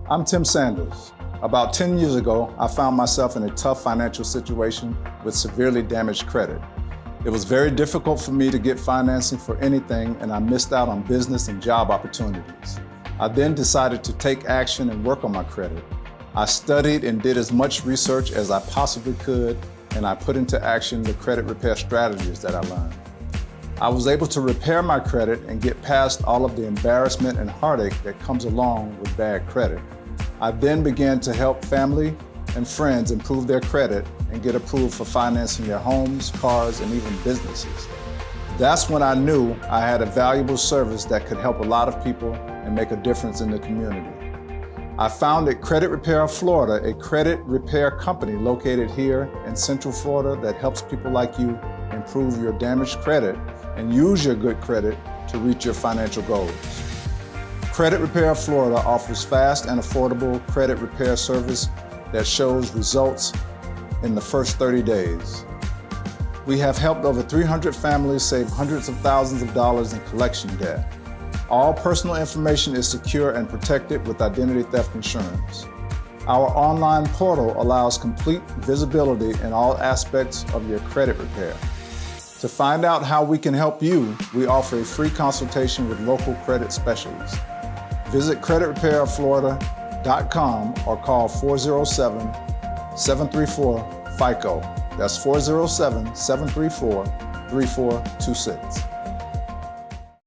I'm Tim Sanders. About 10 years ago, I found myself in a tough financial situation with severely damaged credit. It was very difficult for me to get financing for anything, and I missed out on business and job opportunities. I then decided to take action and work on my credit. I studied and did as much research as I possibly could, and I put into action the credit repair strategies that I learned. I was able to repair my credit and get past all of the embarrassment and heartache that comes along with bad credit. I then began to help family and friends improve their credit and get approved for financing their homes, cars, and even businesses. That's when I knew I had a valuable service that could help a lot of people and make a difference in the community. I founded Credit Repair of Florida, a credit repair company located here in Central Florida that helps people like you improve your damaged credit and use your good credit to reach your financial goals. Credit Repair of Florida offers fast and affordable credit repair service that shows results in the first 30 days. We have helped over 300 families save hundreds of thousands of dollars in collection debt. All personal information is secure and protected with identity theft insurance. Our online portal allows complete visibility in all aspects of your credit repair. To find out how we can help you, we offer a free consultation with local credit specialists. Visit creditrepairflorida.com or call 407-734-FICO. That's 407-734-3426.